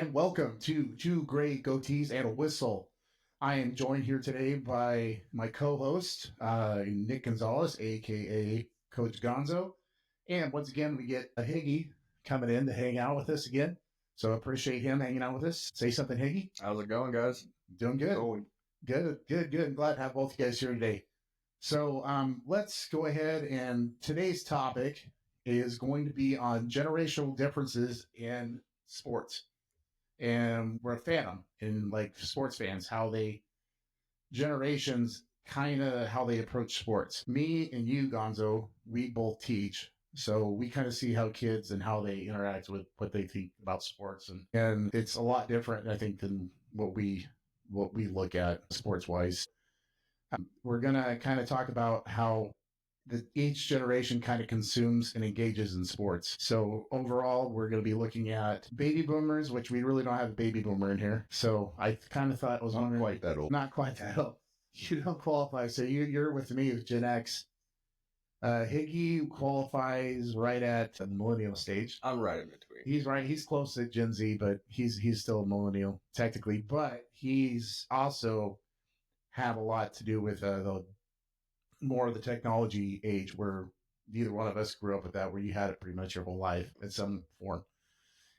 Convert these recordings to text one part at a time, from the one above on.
and welcome to Two Great Goatees and a Whistle. I am joined here today by my co-host, Nick Gonzalez, aka Coach Gonzo. And once again, we get a Higgy coming in to hang out with us again. So appreciate him hanging out with us. Say something, Higgy. How's it going, guys? Doing good. Going. Good. I'm glad to have both you guys here today. So let's go ahead, and today's topic is going to be on generational differences in sports. And we're a fan of them, and like sports fans, how they generations kind of how they approach sports. Me and you, Gonzo, we both teach. So we kind of see how kids and how they interact with what they think about sports. And it's a lot different, I think, than what we look at sports wise. We're gonna kind of talk about how each generation kind of consumes and engages in sports. So overall, we're going to be looking at baby boomers, which we really don't have a baby boomer in here. So I kind of thought it was Not quite that old. Not quite that old. You don't qualify. So you're with me with Gen X. Higgy qualifies right at the millennial stage. I'm right in between. He's right. He's close to Gen Z, but he's still a millennial technically. But he's also had a lot to do with the more of the technology age, where neither one of us grew up with that, where you had it pretty much your whole life in some form.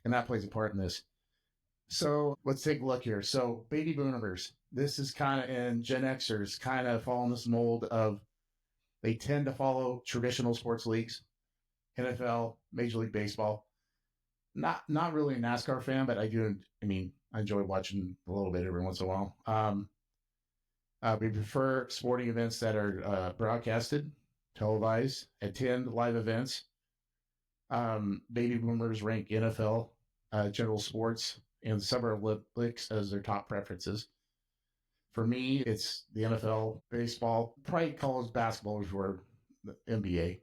And that plays a part in this. So let's take a look here. So baby boomers, this is kind of, and Gen Xers kind of fall in this mold of, they tend to follow traditional sports leagues, NFL, Major League Baseball. Not really a NASCAR fan, but I enjoy watching a little bit every once in a while. We prefer sporting events that are broadcasted, televised, attend live events. Baby boomers rank NFL, general sports, and Summer Olympics as their top preferences. For me, it's the NFL, baseball, probably college basketball before the NBA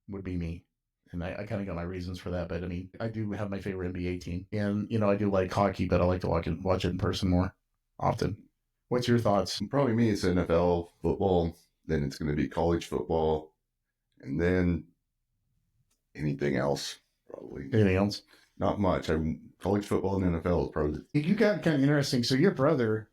would be me. And I kind of got my reasons for that. But I do have my favorite NBA team. And, I do like hockey, but I like to watch it in person more often. What's your thoughts? Probably me, it's NFL, football, then it's going to be college football, and then anything else, probably. Anything else? Not much. College football and NFL is probably. You got kind of interesting. So your brother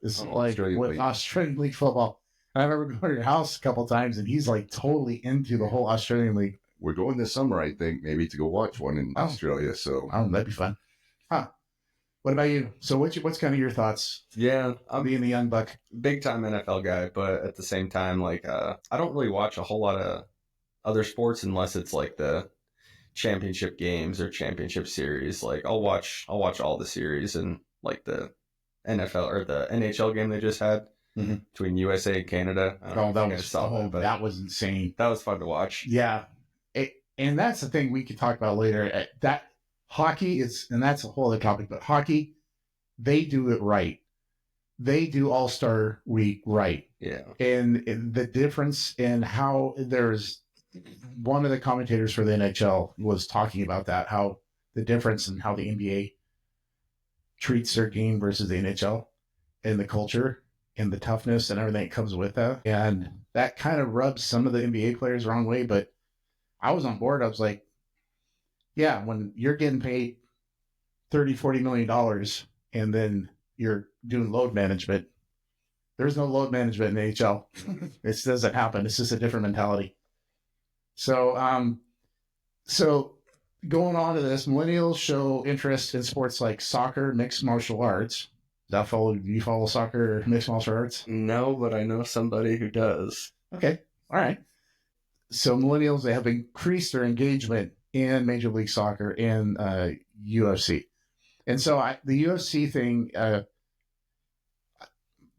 is with Australian League football. I remember going to your house a couple of times, and he's like totally into the whole Australian League. We're going this summer, I think, maybe to go watch one in Australia. So that'd be fun. Huh. What about you? So what's kind of your thoughts? Yeah, I'm being the young buck. Big time NFL guy, but at the same time, I don't really watch a whole lot of other sports unless it's like the championship games or championship series. Like I'll watch all the series, and like the NFL or the NHL game they just had between USA and Canada. That was insane. That was fun to watch. Yeah, and that's the thing we could talk about later. That hockey is, and that's a whole other topic, but hockey, they do it right. They do All-Star Week right. Yeah. And the difference in how there's one of the commentators for the NHL was talking about that, how the difference in how the NBA treats their game versus the NHL and the culture and the toughness and everything that comes with that. And that kind of rubs some of the NBA players the wrong way, but I was on board. I was like, yeah, when you're getting paid $30-40 million and then you're doing load management, there's no load management in the NHL. It doesn't happen. It's just a different mentality. So, so going on to this, millennials show interest in sports like soccer, mixed martial arts. Do you follow soccer or mixed martial arts? No, but I know somebody who does. Okay. All right. So millennials, they have increased their engagement in Major League Soccer and UFC. And so the UFC thing,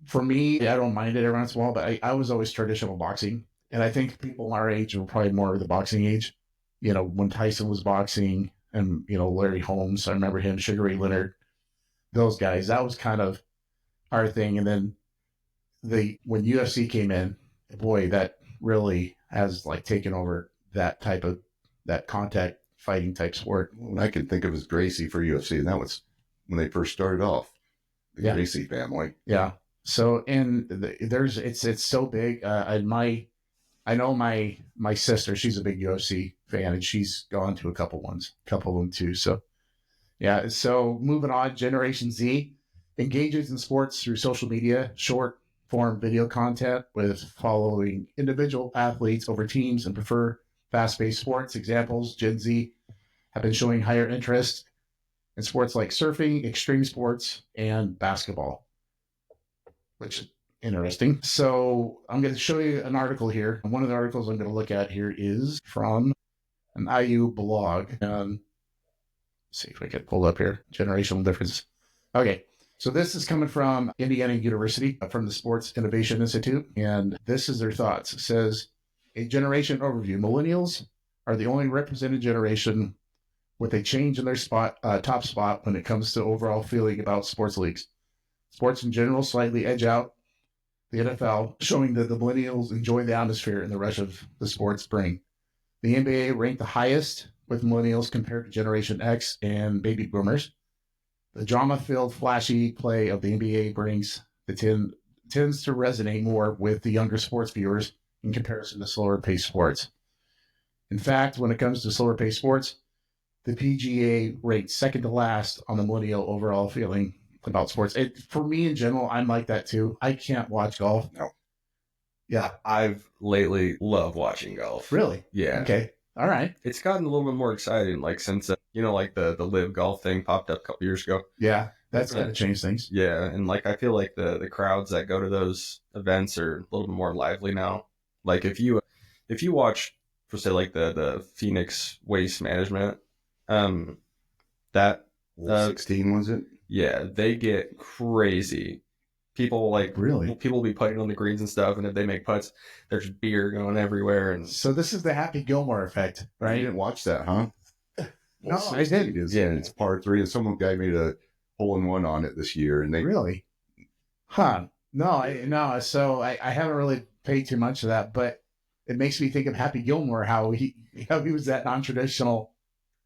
for me, I don't mind it every once in a while, but I was always traditional boxing. And I think people our age were probably more of the boxing age. When Tyson was boxing and, Larry Holmes, I remember him, Sugar Ray Leonard, those guys, that was kind of our thing. And then when UFC came in, boy, that really has taken over that contact fighting type sport. What I can think of as Gracie for UFC, and that was when they first started off, the Gracie family. Yeah. So, and it's so big. I know my sister, she's a big UFC fan, and she's gone to a couple of them too. So, Yeah. So moving on, Generation Z engages in sports through social media, short form video content with following individual athletes over teams and prefer fast paced sports. Examples: Gen Z have been showing higher interest in sports like surfing, extreme sports, and basketball, which is interesting. So I'm going to show you an article here. And one of the articles I'm going to look at here is from an IU blog. See if we can pull up here. Generational difference. Okay. So this is coming from Indiana University, from the Sports Innovation Institute. And this is their thoughts. It says, a generation overview. Millennials are the only represented generation with a change in their top spot when it comes to overall feeling about sports leagues. Sports in general slightly edge out the NFL, showing that the millennials enjoy the atmosphere and the rush of the sports bring. The NBA ranked the highest with millennials compared to Generation X and baby boomers. The drama-filled, flashy play of the NBA tends to resonate more with the younger sports viewers in comparison to slower-paced sports. In fact, when it comes to slower-paced sports, the PGA rates second to last on the millennial overall feeling about sports. For me in general, I'm like that too. I can't watch golf. No. Yeah. I've lately loved watching golf. Really? Yeah. Okay. All right. It's gotten a little bit more exciting, like since like the live golf thing popped up a couple years ago. Yeah, that's going to change things. Yeah, and like I feel like the crowds that go to those events are a little bit more lively now. Like if you watch, for say, like the Phoenix Waste Management, that 16 was it? Yeah, they get crazy. People will be putting on the greens and stuff, and if they make putts, there's beer going everywhere. And so this is the Happy Gilmore effect, right? You didn't watch that, huh? No, I didn't. It's par 3, and some guy made a hole-in-one on it this year, and they really, huh? No. So I haven't really paid too much of that, but it makes me think of Happy Gilmore, how he was that non-traditional,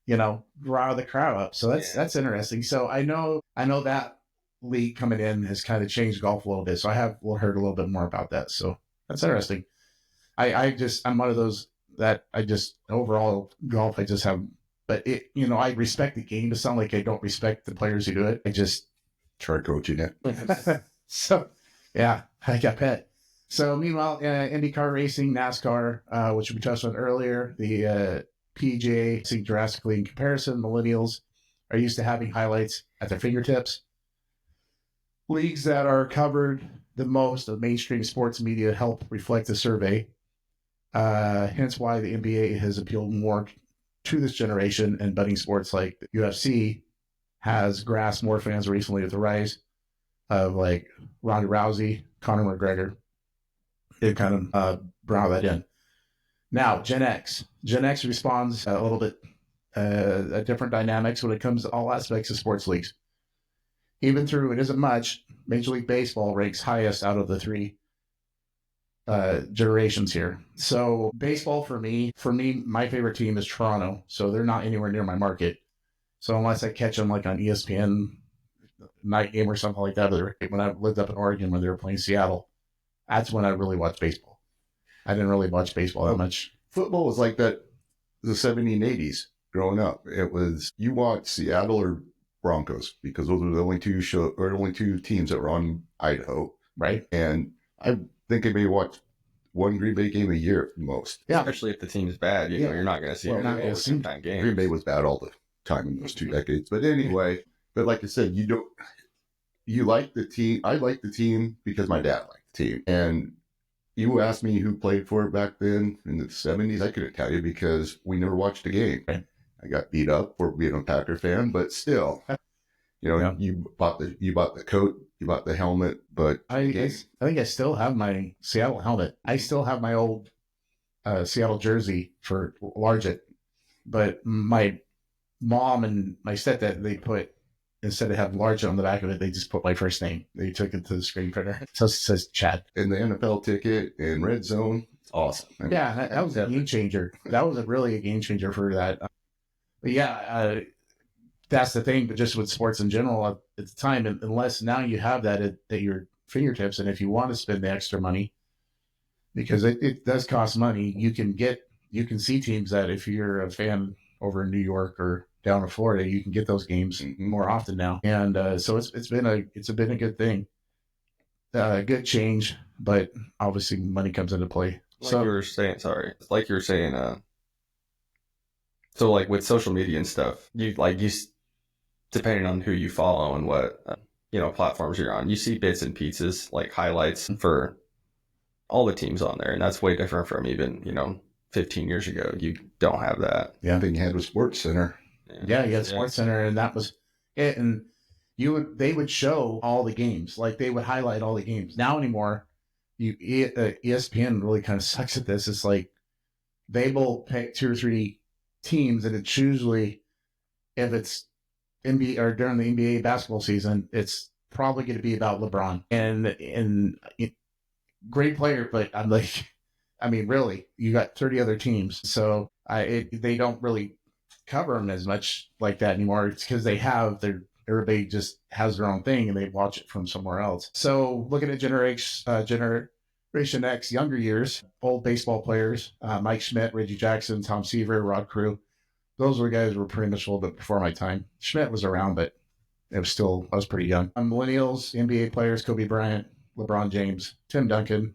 draw the crowd up. So that's interesting. So I know that league coming in has kind of changed golf a little bit. So I have heard a little bit more about that. So that's interesting. I'm one of those that overall golf, I just have, but I respect the game. It's not like I don't respect the players who do it. I just try coaching it. So yeah, I got pet. So meanwhile, IndyCar racing, NASCAR, which we touched on earlier, the PGA seeing drastically in comparison. Millennials are used to having highlights at their fingertips. Leagues that are covered the most of mainstream sports media help reflect the survey. Hence why the NBA has appealed more to this generation, and budding sports like the UFC has grasped more fans recently with the rise of like Ronda Rousey, Conor McGregor. It kind of brought that in. Now, Gen X. Gen X responds a little bit different dynamics when it comes to all aspects of sports leagues. Even through it isn't much, Major League Baseball ranks highest out of the three generations here. So baseball for me, my favorite team is Toronto. So they're not anywhere near my market. So unless I catch them like on ESPN night game or something like that, or when I lived up in Oregon when they were playing Seattle, that's when I really watched baseball. I didn't really watch baseball that much. Football was like that the 70s and 80s growing up. It was, you watched Seattle or Broncos because those were the only two teams that were on Idaho. Right. And I think I may watch one Green Bay game a year at most. Yeah. Especially if the team's bad, you're not going to see time games. Green Bay was bad all the time in those 2 decades. But anyway, but like I said, you like the team. I like the team because my dad liked the team. And you asked me who played for it back then in the 70s. I couldn't tell you because we never watched a game. Right. I got beat up for being a Packer fan, but still, you bought the coat, you bought the helmet, but I think I still have my Seattle helmet. I still have my old Seattle jersey for Largent, but my mom and my stepdad, they put, instead of having Largent on the back of it, they just put my first name. They took it to the screen printer. So it says Chad. And the NFL ticket and Red Zone, awesome. Yeah, that was a game changer. That was really a game changer for that. But yeah, that's the thing. But just with sports in general at the time, unless now you have that at your fingertips, and if you want to spend the extra money, because it does cost money, you can see teams that if you're a fan over in New York or down in Florida, you can get those games more often now, and so it's been a good thing, good change, but obviously money comes into play. Like you were saying, sorry, like you were saying, so like with social media and stuff, depending on who you follow and what platforms you're on, you see bits and pieces like highlights for all the teams on there, and that's way different from even 15 years ago. You don't have that. Yeah, thing you had was Sports Center. Yeah, you had Sports Center, and that was it. And they would show all the games, like they would highlight all the games. Now anymore, ESPN really kind of sucks at this. It's like they will pick 2 or 3 teams, and it's usually, if it's NBA or during the NBA basketball season, it's probably going to be about LeBron and great player, but I'm like, I mean, really, you got 30 other teams, so they don't really cover them as much like that anymore. It's because everybody just has their own thing and they watch it from somewhere else. So looking at Generation X, younger years, old baseball players, Mike Schmidt, Reggie Jackson, Tom Seaver, Rod Crew. Those were guys who were pretty much a little bit before my time. Schmidt was around, but I was pretty young. Millennials, NBA players, Kobe Bryant, LeBron James, Tim Duncan,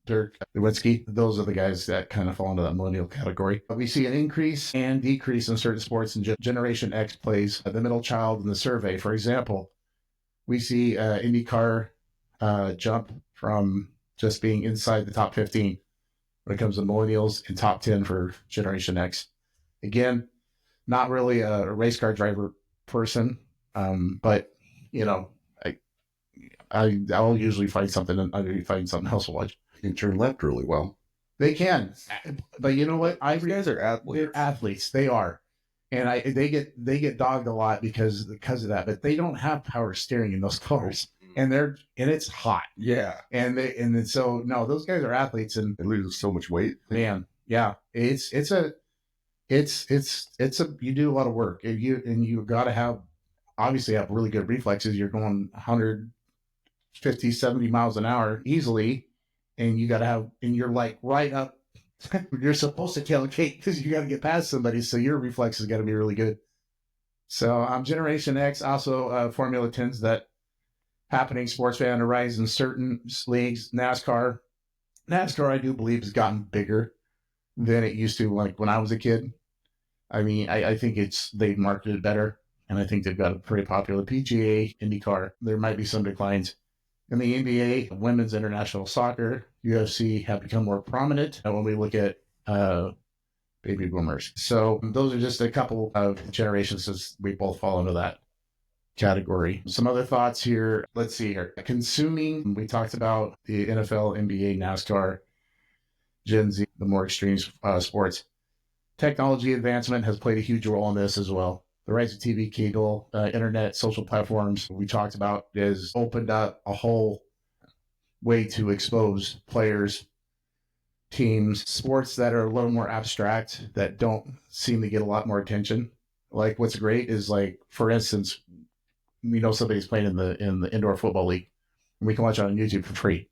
Dirk Nowitzki. Those are the guys that kind of fall into that millennial category. We see an increase and decrease in certain sports, and Generation X plays the middle child in the survey. For example, we see IndyCar jump from just being inside the top 15 when it comes to millennials and top 10 for Generation X. Again, not really a race car driver person, but I'll usually find something else to watch. You can turn left really well. They can, but you know what? These guys are athletes. They're athletes. They are, and they get dogged a lot because of that. But they don't have power steering in those cars, and it's hot. Yeah, and so no, those guys are athletes, and they lose so much weight. Man, yeah, it's a you do a lot of work, and you got to obviously have really good reflexes. You're going 150, 70 miles an hour easily. And you got to and you're like right up, you're supposed to tailgate because you got to get past somebody. So your reflexes got to be really good. So Generation X, also Formula 10's that happening, sports fan to rise in certain leagues. NASCAR, I do believe, has gotten bigger than it used to, like when I was a kid. I mean, I think they've marketed better, and I think they've got a pretty popular PGA, IndyCar. There might be some declines. In the NBA, women's international soccer, UFC have become more prominent when we look at baby boomers. So those are just a couple of generations as we both fall into that category. Some other thoughts here. Let's see here. Consuming, we talked about the NFL, NBA, NASCAR, Gen Z, the more extreme sports. Technology advancement has played a huge role in this as well. The rise of TV, cable, internet, social platforms we talked about has opened up a whole way to expose players, teams, sports that are a little more abstract that don't seem to get a lot more attention. Like what's great is, like, for instance, somebody's playing in the indoor football league, and we can watch it on YouTube for free.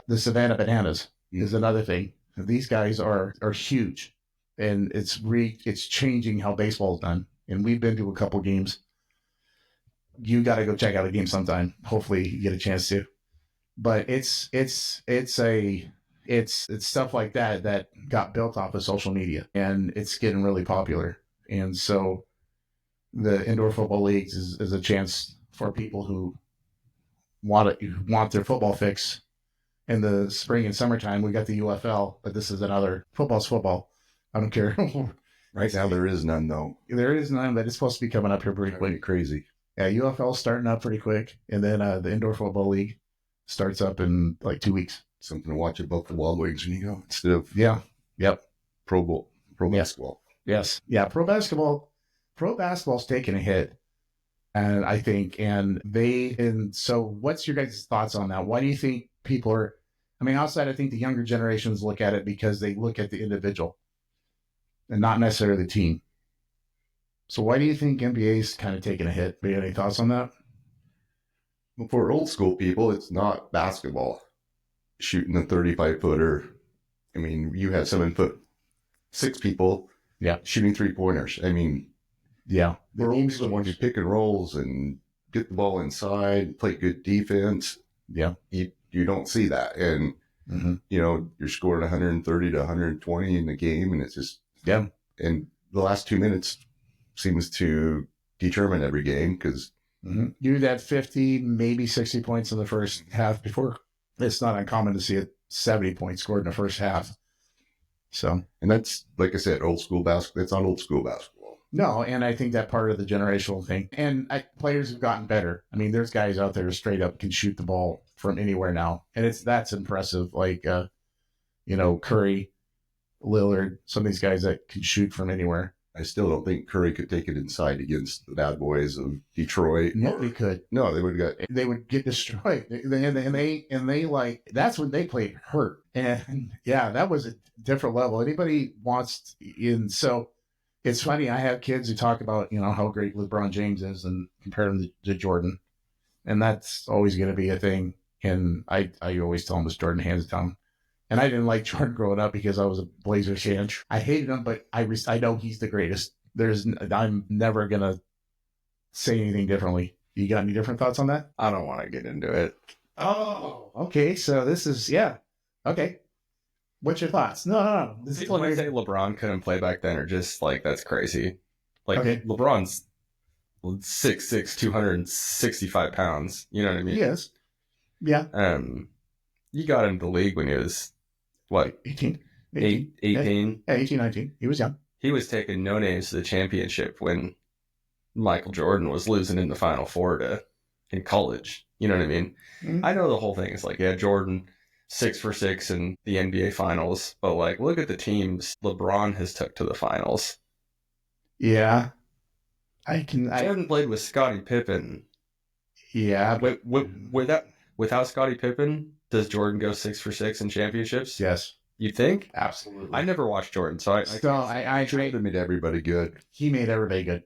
The Savannah Bananas is another thing. These guys are huge. And it's changing how baseball is done. And we've been to a couple games. You got to go check out a game sometime. Hopefully you get a chance to. But it's stuff like that got built off of social media, and it's getting really popular. And so the indoor football leagues is a chance for people who want their football fix. In the spring and summertime, we got the UFL, but this is football's football. I don't care. Right now, there is none, though. There is none, but it's supposed to be coming up here pretty quick. Crazy. Yeah, UFL's starting up pretty quick, and then the Indoor Football League starts up in like 2 weeks. Something to watch at both the Wild Wings when you go, instead of pro basketball. Yes, yeah, pro basketball's taking a hit, and I think, so what's your guys' thoughts on that? Why do you think people are? I mean, outside, I think the younger generations look at it because they look at the individual and not necessarily the team. So why do you think NBA's kind of taking a hit? Do you have any thoughts on that? Well, for old school people, it's not basketball. Shooting a 35-footer. I mean, you have 7'6" people shooting 3-pointers. I mean, Yeah. The teams that want you pick and rolls and get the ball inside, play good defense. Yeah. You don't see that. And, you're scoring 130 to 120 in the game, and it's just, and the last 2 minutes seems to determine every game because you had 50, maybe 60 points in the first half before. It's not uncommon to see a 70 points scored in the first half. So, and that's, like I said, old school basketball. It's not old school basketball. No, and I think that part of the generational thing. And players have gotten better. I mean, there's guys out there who straight up can shoot the ball from anywhere now, and that's impressive. Like, Curry, Lillard, some of these guys that can shoot from anywhere. I still don't think Curry could take it inside against the bad boys of Detroit. No, they could. No, they would get destroyed. And they like, that's when they played hurt. And yeah, that was a different level. Anybody wants in. So it's funny. I have kids who talk about, how great LeBron James is and compare him to Jordan. And that's always going to be a thing. And I always tell them it's Jordan hands down. And I didn't like Jordan growing up because I was a Blazers fan. I hated him, but I know he's the greatest. I'm never going to say anything differently. You got any different thoughts on that? I don't want to get into it. Oh, okay. So this is, okay. What's your thoughts? No. This is when I say LeBron couldn't play back then, or just like, that's crazy. Like, LeBron's 6'6", 265 pounds. You know what I mean? He is. Yeah. You got into the league when he was, what? 18. 18? Yeah, 18, 19. He was young. He was taking no names to the championship when Michael Jordan was losing in the Final Four in college. You know what I mean? Mm-hmm. I know the whole thing is like, Jordan 6 for 6 in the NBA Finals, but like, look at the teams LeBron has took to the finals. Yeah. Jordan played with Scottie Pippen. Yeah. Without Scottie Pippen, does Jordan go 6 for 6 in championships? Yes. You think? Absolutely. I never watched Jordan, so I made everybody good. He made everybody good.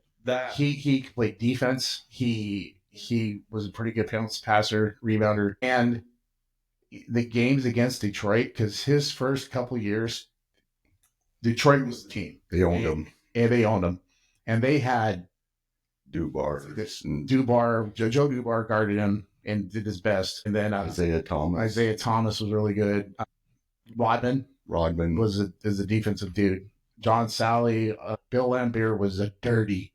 He played defense. He was a pretty good passer, rebounder, and the games against Detroit, because his first couple years, Detroit was the team. They owned him. And they owned him, and they had Joe Dubar guarded him and did his best. And then Isaiah Thomas was really good. Rodman is a defensive dude. John Sally, Bill Laimbeer was a dirty.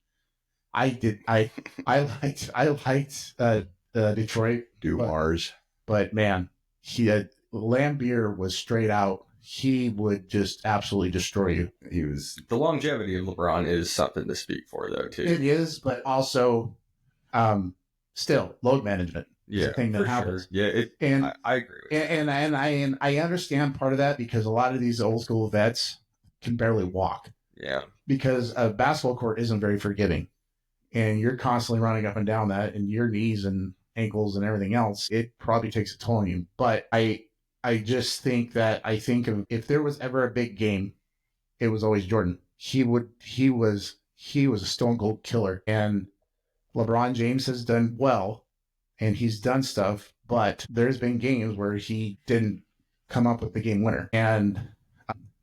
I liked Detroit. Dumars. But man, Laimbeer was straight out. He would just absolutely destroy you. The longevity of LeBron is something to speak for, though, too. It is, but also, still load management. Yeah, thing that happens. Sure. Yeah, I agree with that. And I understand part of that because a lot of these old school vets can barely walk. Yeah. Because a basketball court isn't very forgiving. And you're constantly running up and down that, and your knees and ankles and everything else, it probably takes a toll on you. But I just think that if there was ever a big game, it was always Jordan. He was a stone cold killer. And LeBron James has done well. And he's done stuff, but there's been games where he didn't come up with the game winner.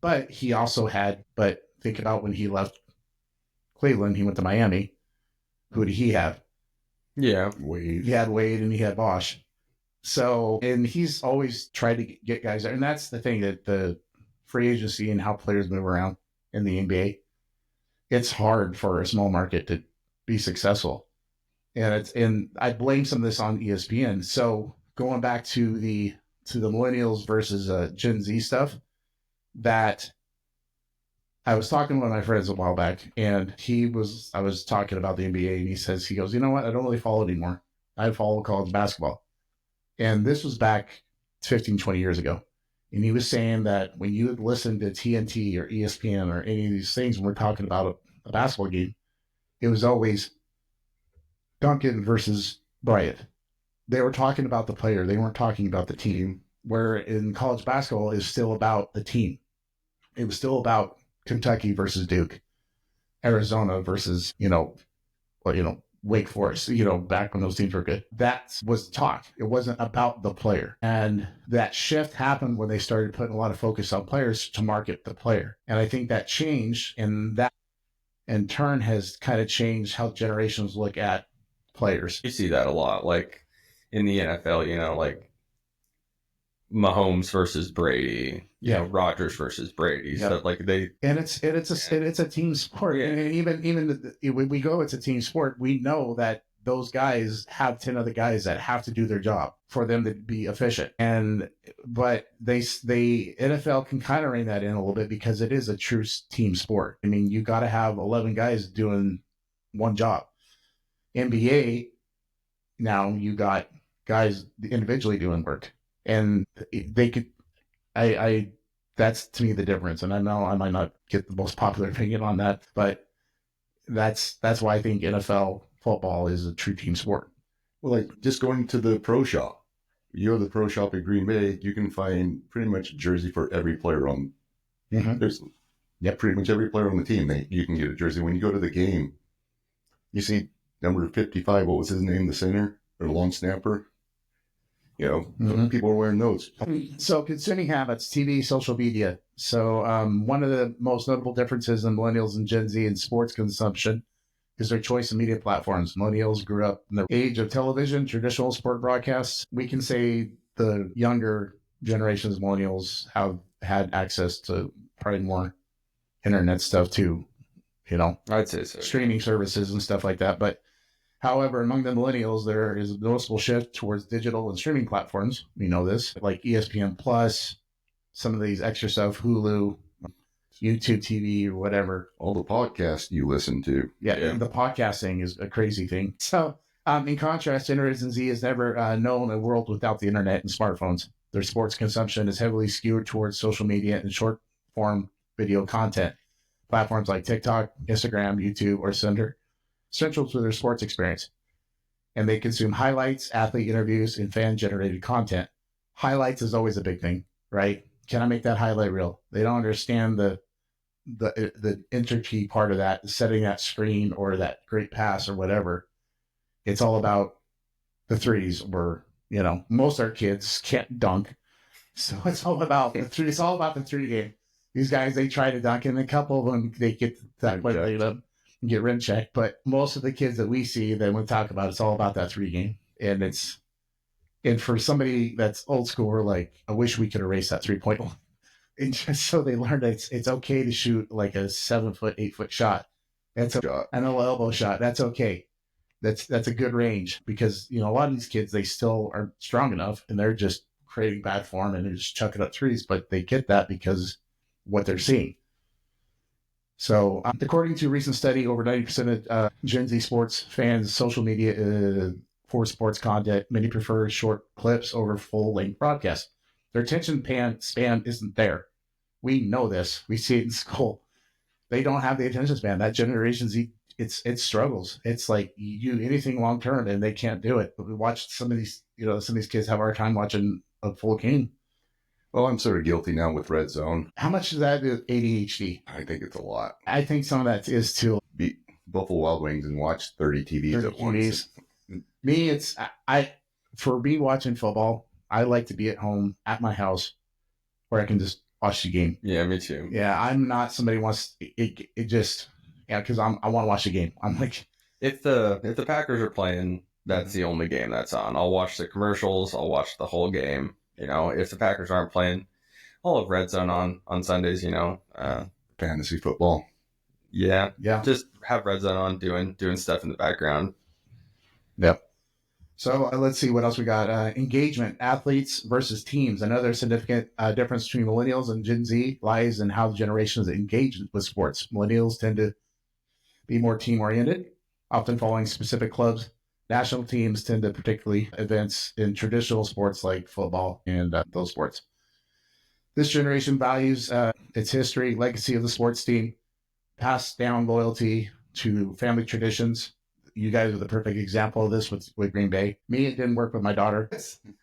But he also think about when he left Cleveland, he went to Miami. Who did he have? Yeah. Wade. He had Wade and he had Bosch. So, and he's always tried to get guys there. And that's the thing, that the free agency and how players move around in the NBA, it's hard for a small market to be successful. And I blame some of this on ESPN. So going back to the millennials versus Gen Z stuff, that I was talking to one of my friends a while back, and I was talking about the NBA, and he goes, you know what? I don't really follow it anymore. I follow college basketball. And this was back 15, 20 years ago. And he was saying that when you listen to TNT or ESPN or any of these things, when we're talking about a basketball game, it was always Duncan versus Bryant. They were talking about the player. They weren't talking about the team. Where in college basketball is still about the team. It was still about Kentucky versus Duke, Arizona versus, Wake Forest, back when those teams were good. That was the talk. It wasn't about the player. And that shift happened when they started putting a lot of focus on players to market the player. And I think that changed, and that in turn has kind of changed how generations look at players. You see that a lot, like in the NFL, like Mahomes versus Brady, Rodgers versus Brady. Yeah. So like it's a team sport. Yeah. And even when we go, it's a team sport. We know that those guys have 10 other guys that have to do their job for them to be efficient. But they NFL can kind of rein that in a little bit because it is a true team sport. I mean, you got to have 11 guys doing one job. NBA, now you got guys individually doing work, and they could. I that's to me the difference, and I know I might not get the most popular opinion on that, but that's why I think NFL football is a true team sport. Well, like just going to the pro shop. You go to the pro shop at Green Bay, you can find pretty much a jersey for every player on. Mm-hmm. There's pretty much every player on the team. You can get a jersey. When you go to the game, you see number 55. What was his name? The center or the long snapper. People are wearing those. So consuming habits, TV, social media. So one of the most notable differences in millennials and Gen Z in sports consumption is their choice of media platforms. Millennials grew up in the age of television, traditional sport broadcasts. We can say the younger generations of millennials have had access to probably more internet stuff too, I'd say so. Streaming services and stuff like that. But however, among the millennials, there is a noticeable shift towards digital and streaming platforms. We know this, like ESPN Plus, some of these extra stuff, Hulu, YouTube TV, or whatever. All the podcasts you listen to. Yeah. The podcasting is a crazy thing. So, in contrast, Generation Z has never known a world without the internet and smartphones. Their sports consumption is heavily skewed towards social media and short-form video content. Platforms like TikTok, Instagram, YouTube, or central to their sports experience. And they consume highlights, athlete interviews, and fan-generated content. Highlights is always a big thing, right? Can I make that highlight reel? They don't understand the intricate part of that, setting that screen or that great pass or whatever. It's all about the threes where, most of our kids can't dunk. So it's all about the three. It's all about the three game. These guys, they try to dunk, and a couple of them, they get that point, they get rim checked. But most of the kids that we see that we talk about, it's all about that three game. And for somebody that's old school, we're like, I wish we could erase that 3-point line. And just so they learn that it's okay to shoot like a 7-foot, 8-foot shot. That's an elbow shot. That's okay. That's a good range because, a lot of these kids, they still aren't strong enough and they're just creating bad form and they're just chucking up threes, but they get that because what they're seeing. So according to a recent study, over 90% of Gen Z sports fans, social media for sports content, many prefer short clips over full-length broadcasts. Their attention span isn't there. We know this. We see it in school. They don't have the attention span. That Generation Z, it struggles. It's like you do anything long-term and they can't do it. But we watch some of these kids have a hard time watching a full game. Well, I'm sort of guilty now with Red Zone. How much is that ADHD? I think it's a lot. I think some of that is to beat Buffalo Wild Wings and watch 30 TVs at once. Me, for me watching football, I like to be at home at my house where I can just watch the game. Yeah, me too. Yeah, I'm not somebody who wants because I want to watch the game. I'm like, if the Packers are playing, that's the only game that's on. I'll watch the commercials. I'll watch the whole game. If the Packers aren't playing, I'll have Red Zone on Sundays. Fantasy football. Yeah. Just have Red Zone on doing stuff in the background. Yep. So let's see what else we got. Engagement, athletes versus teams. Another significant difference between millennials and Gen Z lies in how the generations engage with sports. Millennials tend to be more team-oriented, often following specific clubs. National teams tend to particularly events in traditional sports like football and those sports. This generation values its history, legacy of the sports team, passed down loyalty to family traditions. You guys are the perfect example of this with Green Bay. Me, it didn't work with my daughter.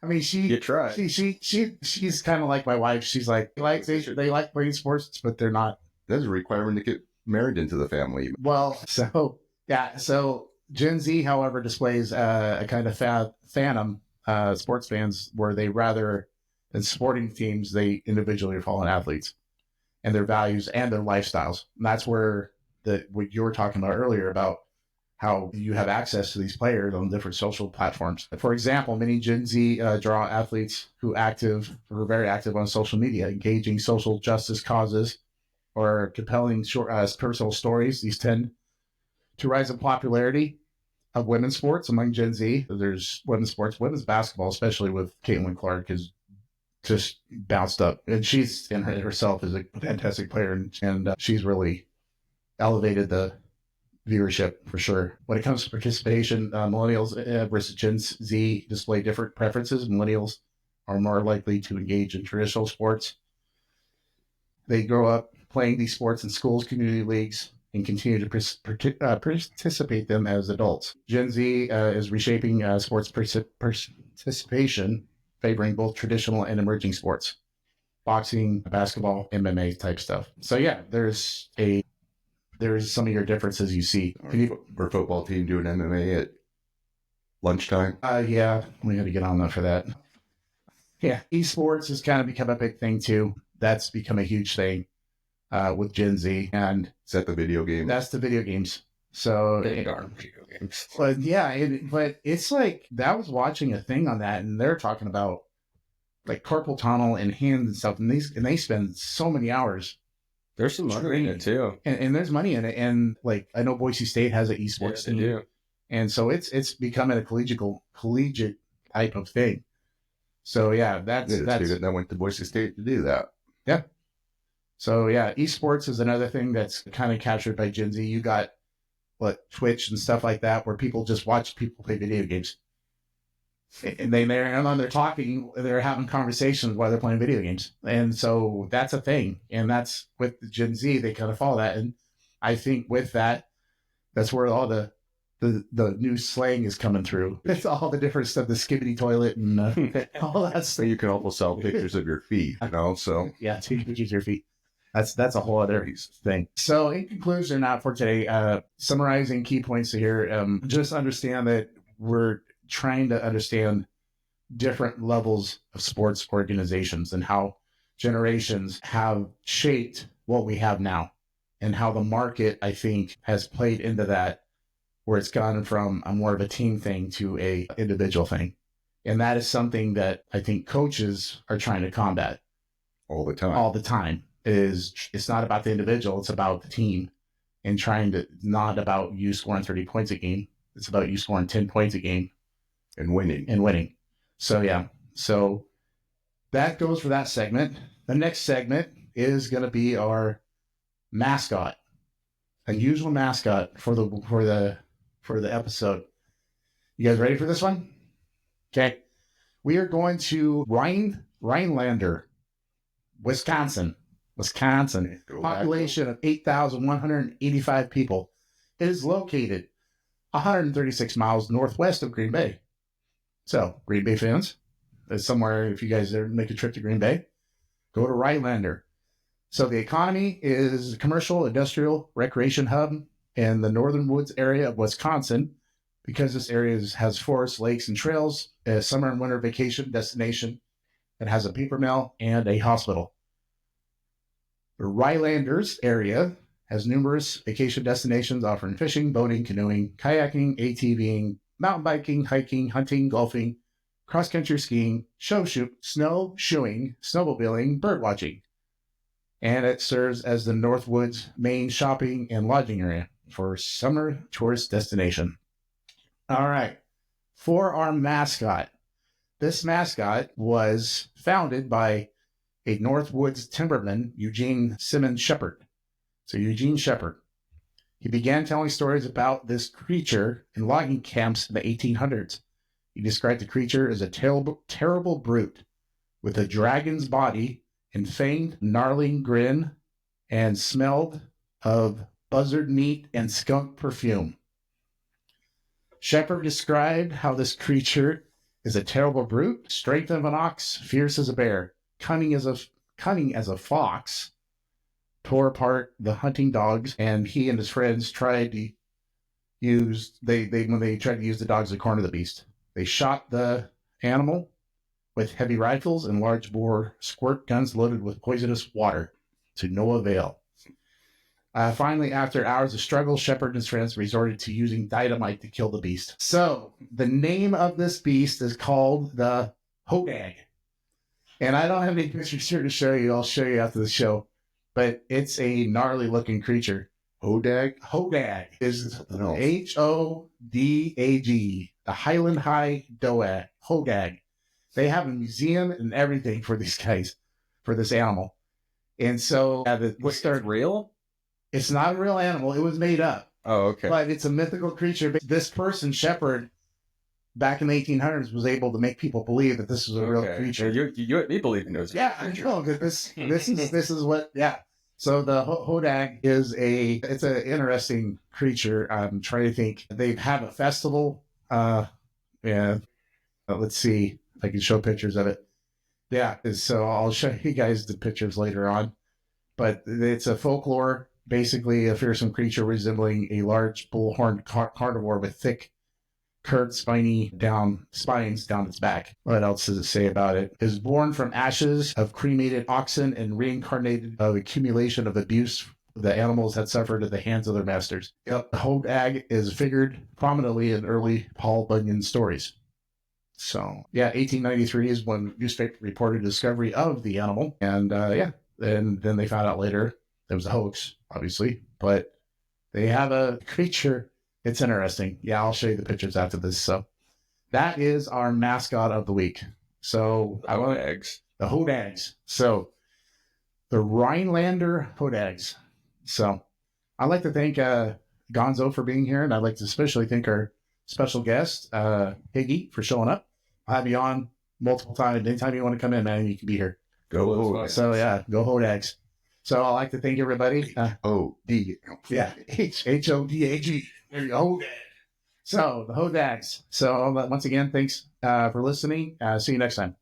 I mean, you try. She's kind of like my wife. She's like, they like playing sports, but they're not. That's a requirement to get married into the family. Well, so Gen Z, however, displays a kind of phantom sports fans where they rather than sporting teams, they individually are fallen athletes and their values and their lifestyles. And that's where what you were talking about earlier about how you have access to these players on different social platforms. For example, many Gen Z draw athletes who are very active on social media, engaging social justice causes or compelling short personal stories. These tend to rise in popularity of women's sports among Gen Z. There's women's sports, women's basketball, especially with Caitlin Clark, is just bounced up, and she's in herself is a fantastic player, and she's really elevated the viewership for sure. When it comes to participation, millennials versus Gen Z display different preferences. Millennials are more likely to engage in traditional sports. They grow up playing these sports in schools, community leagues, and continue to participate them as adults. Gen Z is reshaping sports participation, favoring both traditional and emerging sports, boxing, basketball, MMA type stuff. So yeah, there's some of your differences you see. Our football team doing MMA at lunchtime. Yeah, we got to get on that for that. Yeah, esports has kind of become a big thing too. That's become a huge thing with Gen Z, and Is that the video game? that's the video games. So, Big darn video games. but yeah, but it's like I was watching a thing on that, and they're talking about like carpal tunnel and hands and stuff, and they spend so many hours. There's some money in it too. And there's money in it, and like I know Boise State has an esports They team, do. and so it's becoming a collegiate type of thing. So yeah, that's student that went to Boise State to do that. yeah. So yeah, esports is another thing that's kind of captured by Gen Z. You got Twitch and stuff like that, where people just watch people play video games, and they're talking, they're having conversations while they're playing video games, and so that's a thing. And that's with the Gen Z, they kind of follow that, and I think with that, that's where all the new slang is coming through. It's all the different stuff, the skibbity toilet and all that So stuff. you can also sell pictures of your feet, so. Yeah, take pictures of your feet. That's a whole other thing. So in conclusion, not for today, summarizing key points here, just understand that we're trying to understand different levels of sports organizations and how generations have shaped what we have now, and how the market, I think, has played into that, where it's gone from a more of a team thing to a individual thing. And that is something that I think coaches are trying to combat All the time. all the time. It's not about the individual, it's about the team, and trying to, not about you scoring 30 points a game. It's about you scoring 10 points a game And winning. and winning. So yeah, so that goes for that segment. The next segment is going to be our mascot, unusual mascot for the episode. You guys ready for this one? Okay, we are going to Rhinelander, Wisconsin. Go back. Population of 8,185 people. It is located 136 miles northwest of Green Bay. So, Green Bay fans, there's somewhere, if you guys ever make a trip to Green Bay, go to Rhinelander. So, the economy is a commercial, industrial, recreation hub in the northern woods area of Wisconsin, because this area has forests, lakes, and trails, a summer and winter vacation destination. It has a paper mill and a hospital. The Rhinelanders area has numerous vacation destinations offering fishing, boating, canoeing, kayaking, ATVing, mountain biking, hiking, hunting, golfing, cross-country skiing, snowshoeing, snowmobiling, bird watching. And it serves as the Northwoods' main shopping and lodging area for summer tourist destination. All right. For our mascot, this mascot was founded by a Northwoods timberman, Eugene Simmons Shepard. So Eugene Shepard. He began telling stories about this creature in logging camps in the 1800s. He described the creature as a terrible brute with a dragon's body and fanged, gnarling grin, and smelled of buzzard meat and skunk perfume. Shepard described how this creature is a terrible brute, strength of an ox, fierce as a bear, cunning as a fox, tore apart the hunting dogs, and he and his friends tried to use when they tried to use the dogs to corner the beast. They shot the animal with heavy rifles and large bore squirt guns loaded with poisonous water to no avail. Finally, after hours of struggle, Shepard and his friends resorted to using dynamite to kill the beast. So, the name of this beast is called the Hodag. And I don't have any pictures here to show you. I'll show you after the show. But it's a gnarly looking creature. Hodag? Hodag is Something else. Hodag, the Highland High Doag. Hodag. They have a museum and everything for these guys, for this animal. And so, What's real? It's not a real animal. It was made up. Oh, okay. But it's a mythical creature. This person, Shepard, back in the 1800s, was able to make people believe that this was a real creature. You me believe in those. Yeah, I know. This is what. Yeah. So the Hodag is it's an interesting creature. I'm trying to think. They have a festival. Yeah. Let's see if I can show pictures of it. Yeah. So I'll show you guys the pictures later on. But it's a folklore. Basically, a fearsome creature resembling a large bull-horned carnivore with thick, curved, spines down its back. What else does it say about it? It is born from ashes of cremated oxen and reincarnated of accumulation of abuse the animals had suffered at the hands of their masters. Yep. The Hodag is figured prominently in early Paul Bunyan stories. So, yeah, 1893 is when newspaper reported discovery of the animal. And, and then they found out later it was a hoax, obviously, but they have a creature. It's interesting. Yeah, I'll show you the pictures after this. So that is our mascot of the week. So The Hodags. The Hodags. So the Rhinelander Hodags. So I'd like to thank Gonzo for being here, and I'd like to especially thank our special guest, Higgy, for showing up. I'll have you on multiple times. Anytime you want to come in, man, you can be here. Go Hodags. So yeah, go Hodags. So I'd like to thank everybody. O-D. Yeah, Hodag. There you go. So the Hodags. So once again, thanks for listening. See you next time.